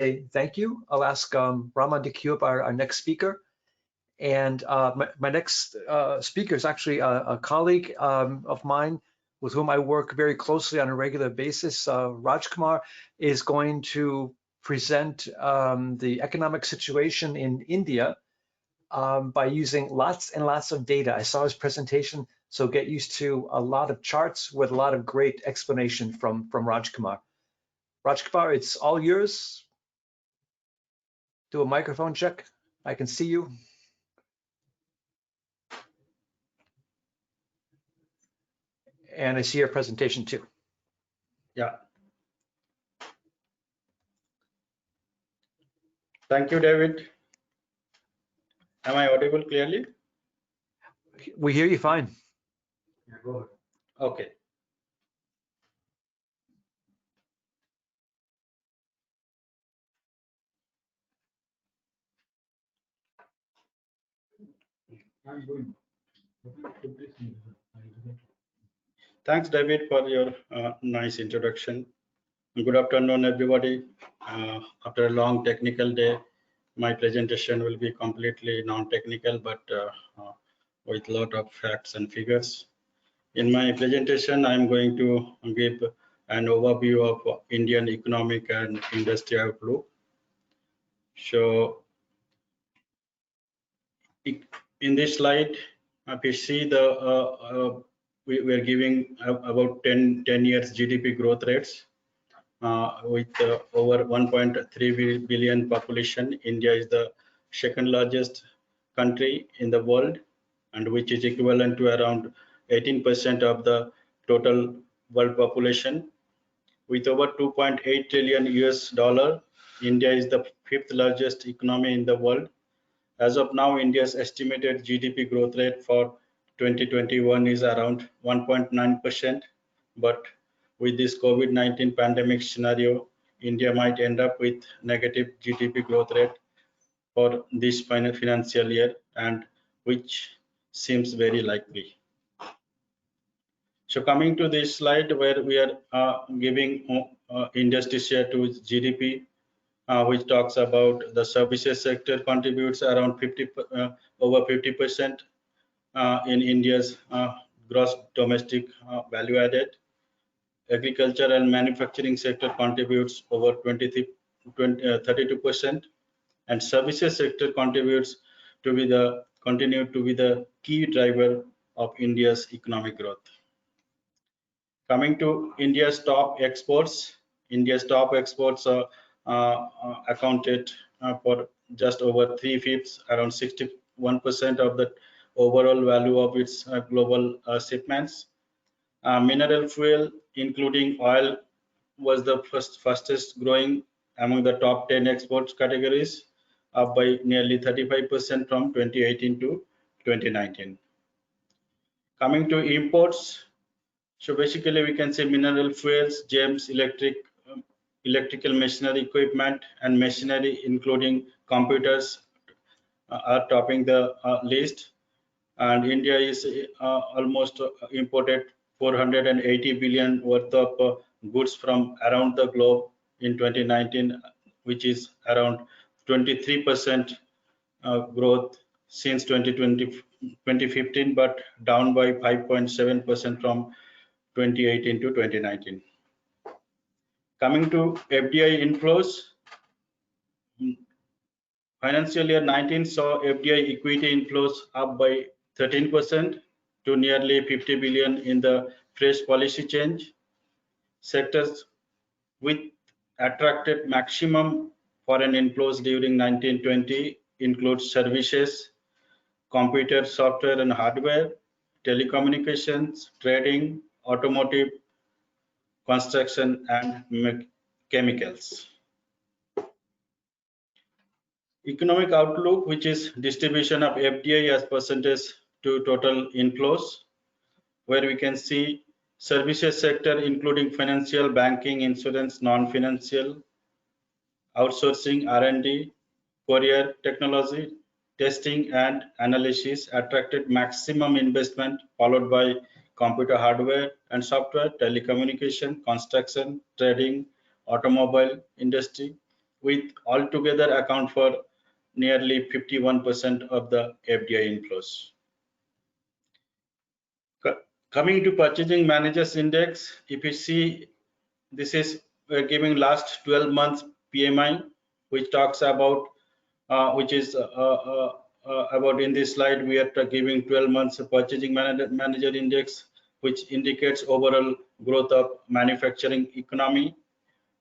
say thank you. I'll ask Raman to queue up our next speaker. And my next speaker is actually a colleague of mine with whom I work very closely on a regular basis. Rajkumar is going to present the economic situation in India by using lots and lots of data. I saw his presentation, so get used to a lot of charts with a lot of great explanation from Rajkumar. Rajkumar, it's all yours. Do a microphone check. I can see you. And I see your presentation too. Yeah. Thank you, David. Am I audible clearly? We hear you fine. Yeah, go ahead. Okay. Thanks, David, for your nice introduction. Good afternoon, everybody. After a long technical day, my presentation will be completely non-technical, but with a lot of facts and figures. In my presentation, I'm going to give an overview of Indian economic and industry outlook. So in this slide, if you see we're giving about 10 years GDP growth rates. With over 1.3 billion population, India is the second largest country in the world, and which is equivalent to around 18% of the total world population. With over 2.8 trillion US dollar, India is the fifth largest economy in the world. As of now, India's estimated GDP growth rate for 2021 is around 1.9%, but with this COVID-19 pandemic scenario, India might end up with negative GDP growth rate for this financial year, and which seems very likely. So coming to this slide where we are giving industry share to GDP, which talks about the services sector contributes around over 50% in India's gross domestic value added. Agriculture and manufacturing sector contributes over 32%, and services sector contributes to be continue to be the key driver of India's economic growth. Coming to India's top exports, India's top exports are accounted for just over 3/5, around 61% of the overall value of its global shipments. Mineral fuel, including oil, was the fastest growing among the top 10 exports categories, up by nearly 35% from 2018 to 2019. Coming to imports, so basically we can say mineral fuels, gems, electrical machinery equipment, and machinery, including computers, are topping the list. And India is almost imported 480 billion worth of goods from around the globe in 2019, which is around 23% growth since 2015, but down by 5.7% from 2018 to 2019. Coming to FDI inflows, financial year 19 saw FDI equity inflows up by 13% to nearly 50 billion in the fresh policy change. Sectors which attracted maximum foreign inflows during 1920 include services, computer, software and hardware, telecommunications, trading, automotive, construction and chemicals. Economic outlook, which is distribution of FDI as percentage to total inflows, where we can see services sector including financial, banking, insurance, non-financial, outsourcing, R&D, courier technology, testing and analysis attracted maximum investment, followed by computer hardware and software, telecommunication, construction, trading, automobile industry, with altogether account for nearly 51% of the FDI inflows. Coming to Purchasing Managers Index, if you see, this is giving last 12 months PMI, which talks about, which is about in this slide, we are giving 12 months Purchasing Manager Index, which indicates overall growth of manufacturing economy.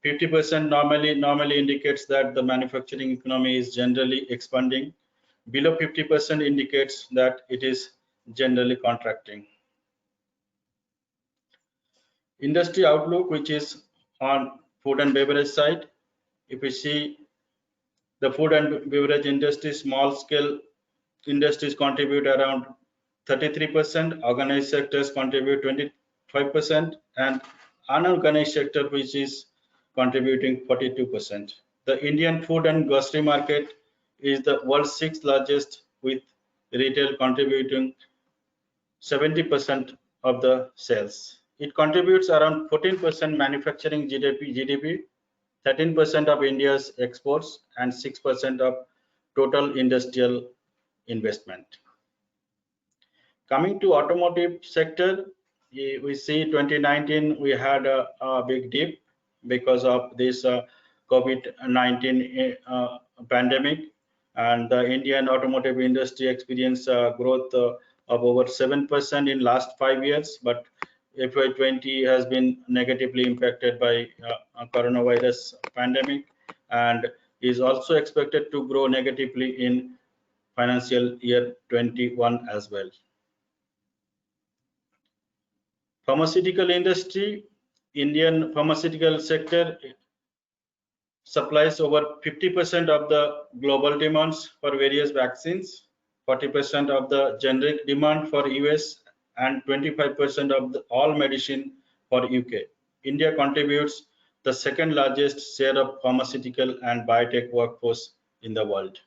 50% normally indicates that the manufacturing economy is generally expanding. Below 50% indicates that it is generally contracting. Industry outlook, which is on food and beverage side. If we see the food and beverage industry, small scale industries contribute around 33%, organized sectors contribute 25%, and unorganized sector, which is contributing 42%. The Indian food and grocery market is the world's 6th largest, with retail contributing 70% of the sales. It contributes around 14% manufacturing GDP, 13% of India's exports, and 6% of total industrial investment. Coming to automotive sector, we see 2019 we had a big dip because of this COVID-19 pandemic, and the Indian automotive industry experienced growth of over 7% in last 5 years, but FY20 has been negatively impacted by coronavirus pandemic and is also expected to grow negatively in financial year 21 as well. Pharmaceutical industry, Indian pharmaceutical sector supplies over 50% of the global demands for various vaccines, 40% of the generic demand for US, and 25% of all medicine for UK. India contributes the second largest share of pharmaceutical and biotech workforce in the world.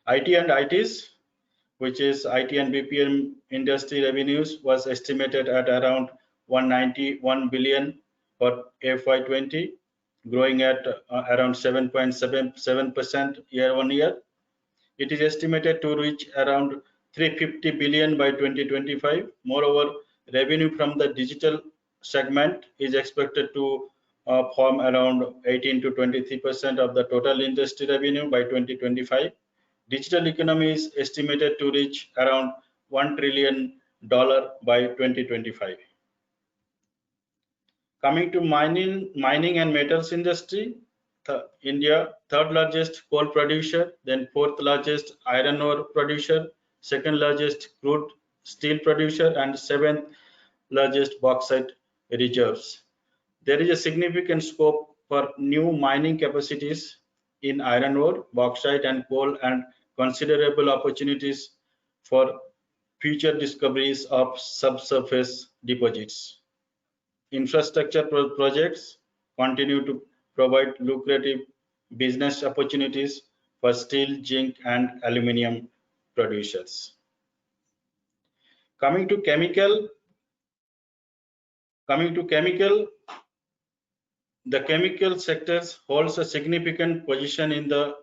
IT and ITs, which is IT and BPM industry revenues, was estimated at around 191 billion for FY20, growing at around 7.77% year on year. It is estimated to reach around 350 billion by 2025. Moreover, revenue from the digital segment is expected to form around 18 to 23% of the total industry revenue by 2025. Digital economy is estimated to reach around $1 trillion by 2025. Coming to mining and metals industry, India, third largest coal producer, then fourth largest iron ore producer, second largest crude steel producer, and seventh largest bauxite reserves. There is a significant scope for new mining capacities in iron ore, bauxite, and coal, and considerable opportunities for future discoveries of subsurface deposits. Infrastructure projects continue to provide lucrative business opportunities for steel, zinc, and aluminium producers. Coming to chemical, the chemical sectors holds a significant position in the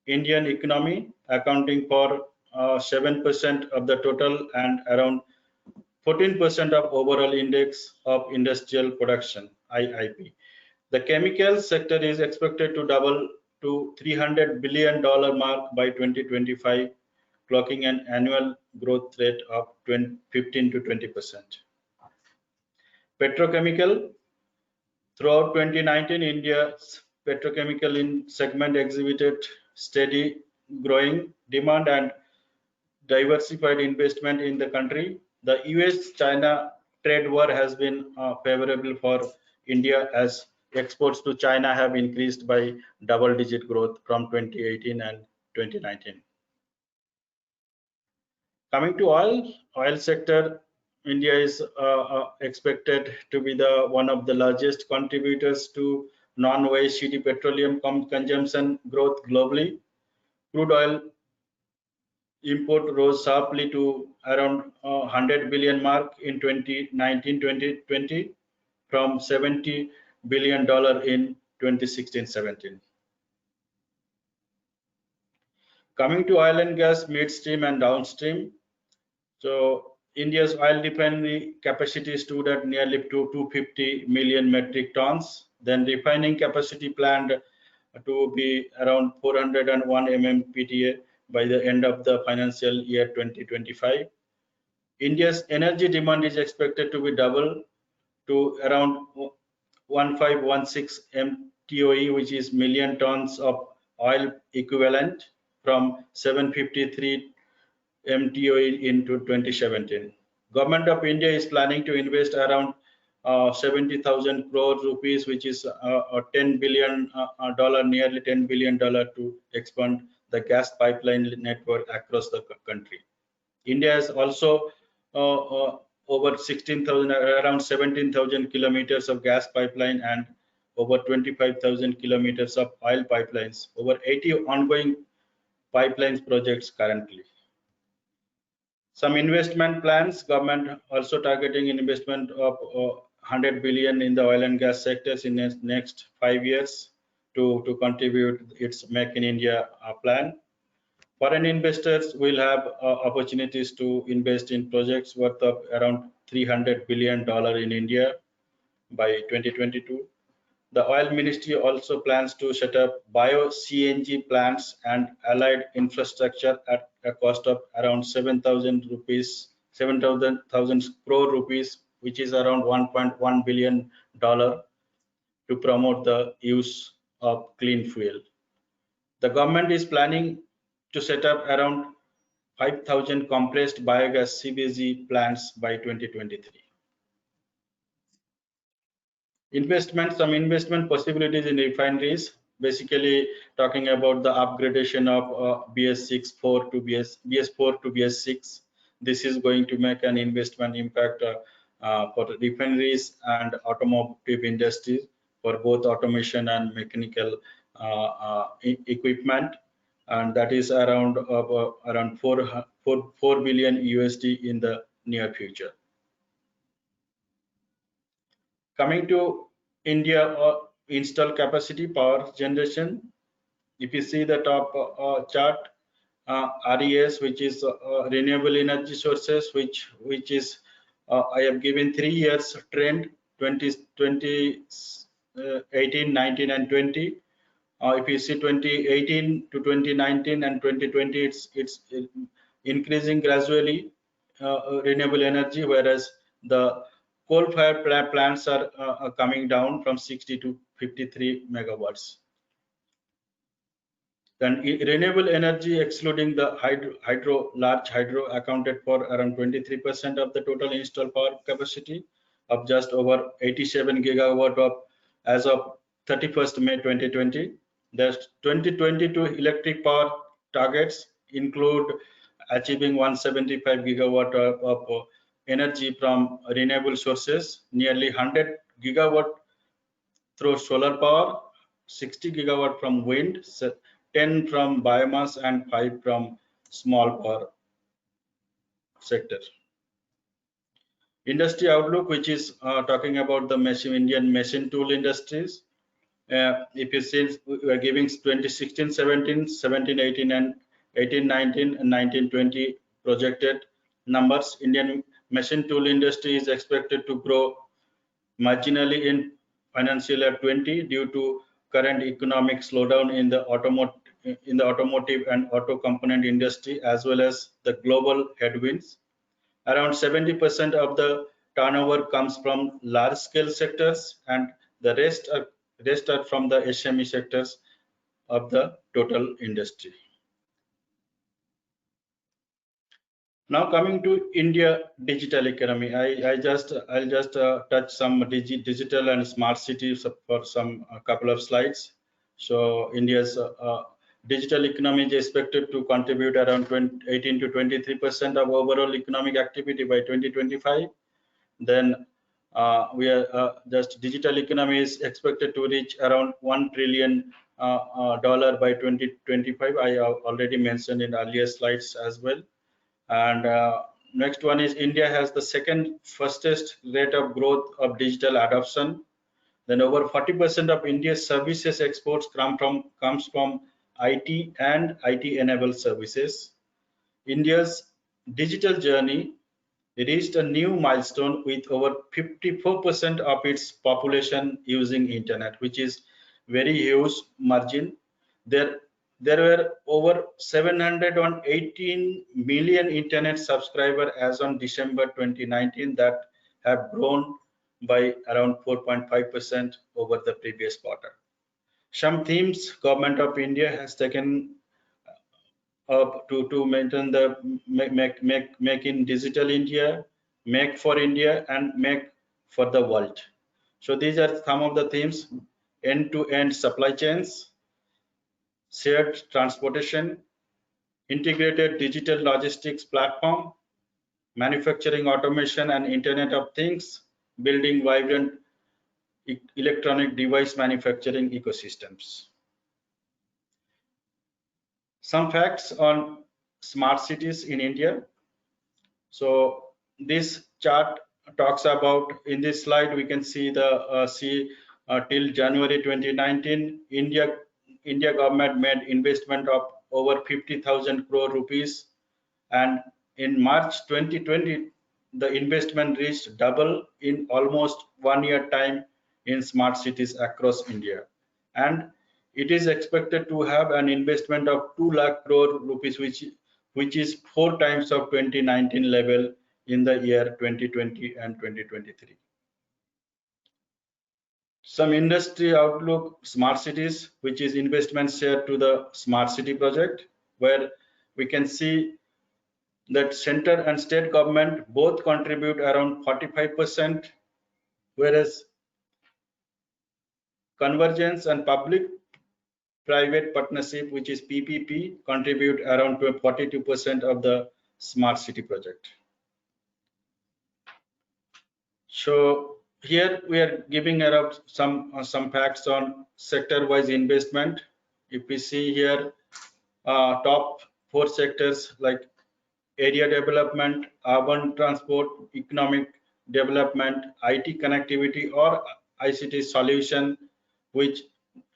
Indian economy, accounting for 7% of the total and around 14% of overall index of industrial production, IIP. The chemical sector is expected to double to $300 billion mark by 2025, clocking an annual growth rate of 15 to 20%. Petrochemical, throughout 2019, India's petrochemical segment exhibited steady growing demand and diversified investment in the country. The US-China trade war has been favorable for India, as exports to China have increased by double-digit growth from 2018 and 2019. Coming to oil sector, India is expected to be one of the largest contributors to non-OECD petroleum consumption growth globally. Crude oil import rose sharply to around 100 billion mark in 2019-2020 from $70 billion in 2016-17. Coming to oil and gas midstream and downstream. So India's oil refinery capacity stood at nearly 250 million metric tons. Then refining capacity planned to be around 401 MMPTA by the end of the financial year 2025. India's energy demand is expected to be double to around 1516 MTOE, which is million tons of oil equivalent from 753 MTOE into 2017. Government of India is planning to invest around 70,000 crore rupees, which is $10 billion, nearly $10 billion to expand the gas pipeline network across the country. India has also over 16,000, around 17,000 kilometers of gas pipeline and over 25,000 kilometers of oil pipelines, over 80 ongoing pipelines projects currently. Some investment plans, government also targeting investment of 100 billion in the oil and gas sectors in the next 5 years to contribute its Make in India plan. Foreign investors will have opportunities to invest in projects worth of around $300 billion in India by 2022. The oil ministry also plans to set up bio-CNG plants and allied infrastructure at a cost of around 7,000 crore rupees, which is around $1.1 billion to promote the use of clean fuel. The government is planning to set up around 5,000 compressed biogas CBG plants by 2023. Some investment possibilities in refineries, basically talking about the upgradation of BS4 to BS6. This is going to make an investment impact for refineries and automotive industries for both automation and mechanical equipment, and that is around 4 billion USD in the near future. Coming to India install capacity power generation, if you see the top chart, RES, which is renewable energy sources, which is I have given 3 years trend, 2018, 19, and 20. If you see 2018 to 2019 and 2020, it's increasing gradually renewable energy, whereas the coal-fired plants are coming down from 60 to 53 megawatts. Then renewable energy, excluding the large hydro, accounted for around 23% of the total installed power capacity of just over 87 gigawatt as of 31st May 2020. The 2022 electric power targets include achieving 175 gigawatt of energy from renewable sources, nearly 100 gigawatt through solar power, 60 gigawatt from wind, 10 from biomass, and 5 from small power sector. Industry outlook, which is talking about the Indian machine tool industries. If you see, we are giving 2016-17, 17-18, and 18-19, and 19-20 projected numbers. Indian machine tool industry is expected to grow marginally in financial year 20 due to current economic slowdown in the automotive and auto component industry, as well as the global headwinds. Around 70% of the turnover comes from large scale sectors, and the rest are from the SME sectors of the total industry. Now coming to India digital economy, I'll just touch some digital and smart cities for some couple of slides. So India's digital economy is expected to contribute around 18 to 23% of overall economic activity by 2025. Then just digital economy is expected to reach around $1 trillion by 2025. I already mentioned in earlier slides as well. And next one is India has the second fastest rate of growth of digital adoption. Then over 40% of India's services exports comes from IT and IT-enabled services. India's digital journey reached a new milestone with over 54% of its population using internet, which is very huge margin. There were over 718 million internet subscribers as on December 2019 that have grown by around 4.5% over the previous quarter. Some themes Government of India has taken up to maintain the make in digital India, make for India, and make for the world. So these are some of the themes: end-to-end supply chains, shared transportation, integrated digital logistics platform, manufacturing automation and Internet of Things, building vibrant electronic device manufacturing ecosystems. Some facts on smart cities in India. So this chart talks about, in this slide we can see the till January 2019 India government made investment of over 50,000 crore rupees, and in March 2020 the investment reached double in almost 1 year time in smart cities across India, and it is expected to have an investment of 2 lakh crore rupees, which is 4 times of 2019 level in the year 2020 and 2023. Some industry outlook: smart cities, which is investment share to the smart city project, where we can see that center and state government both contribute around 45%, whereas convergence and public private partnership, which is PPP, contribute around 42% of the smart city project. So here we are giving around some facts on sector-wise investment. If we see here, top 4 sectors like area development, urban transport, economic development, IT connectivity or ICT solution, which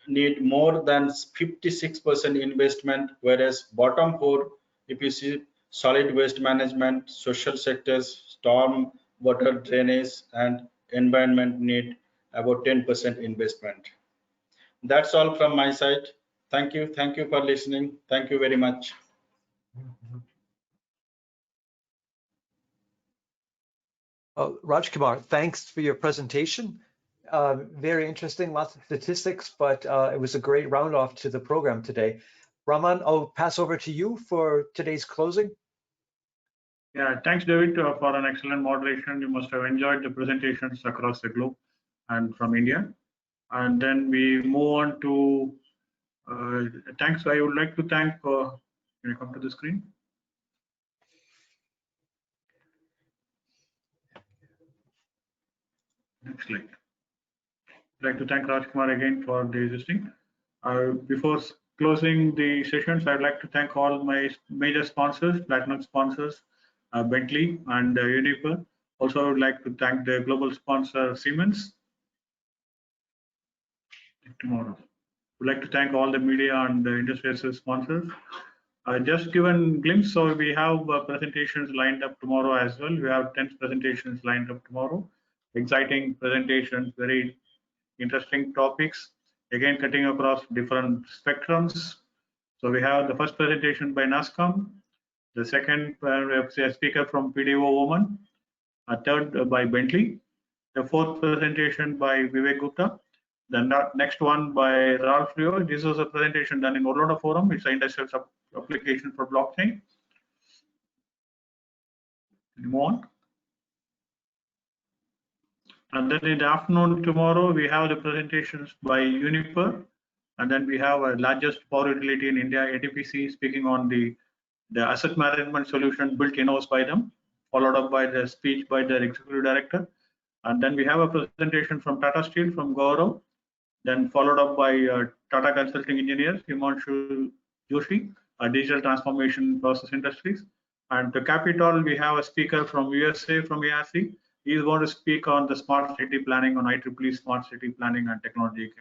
need more than 56% investment, whereas bottom 4, if you see solid waste management, social sectors, storm water drainage and environment need about 10% investment. That's all from my side. Thank you for listening. Thank you very much. Rajkumar, thanks for your presentation. Very interesting, lots of statistics, but it was a great round off to the program today. Raman, I'll pass over to you for today's closing. Yeah, thanks, David, for an excellent moderation. You must have enjoyed the presentations across the globe and from India. And then we move on to thanks. I would like to thank. Can you come to the screen? Next slide. I'd like to thank Rajkumar again for the existing. Before closing the sessions, I'd like to thank all my major sponsors, platinum sponsors, Bentley and Uniper. Also, I would like to thank the global sponsor Siemens. Tomorrow, we'd like to thank all the media and the industry sponsors. Just given glimpse, so we have presentations lined up tomorrow as well. We have 10 presentations lined up tomorrow. Exciting presentations, very interesting topics. Again, cutting across different spectrums. So we have the first presentation by NASSCOM. The second speaker from PDO Woman, a third by Bentley, the fourth presentation by Vivek Gupta, the next one by Ralph Rio. This was a presentation done in Orlando Forum. It's an industrial application for blockchain. Move on. And then in the afternoon tomorrow, we have the presentations by Uniper, and then we have a largest power utility in India, ATPC, speaking on the asset management solution built in-house by them, followed up by the speech by their executive director. And then we have a presentation from Tata Steel from Gaurav, then followed up by Tata Consulting Engineers, Himanshu Joshi, digital transformation process industries. And the Capitol, we have a speaker from USA from ARC, He is going to speak on the smart city planning, on IEEE smart city planning and technology.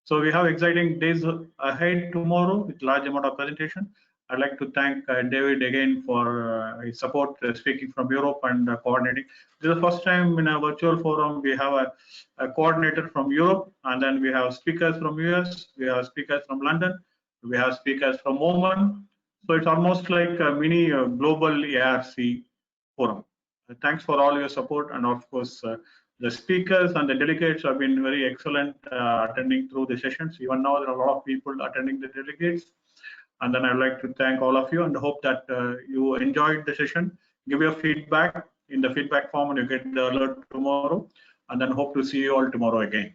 So we have exciting days ahead tomorrow with large amount of presentation. I'd like to thank David again for his support, speaking from Europe and coordinating. This is the first time in a virtual forum we have a coordinator from Europe, and then we have speakers from US, we have speakers from London, we have speakers from Oman. So it's almost like a mini global ARC forum. Thanks for all your support, and of course the speakers and the delegates have been very excellent attending through the sessions. Even now there are a lot of people attending the delegates. And then I'd like to thank all of you and hope that you enjoyed the session. Give your feedback in the feedback form and you get the alert tomorrow. And then hope to see you all tomorrow again.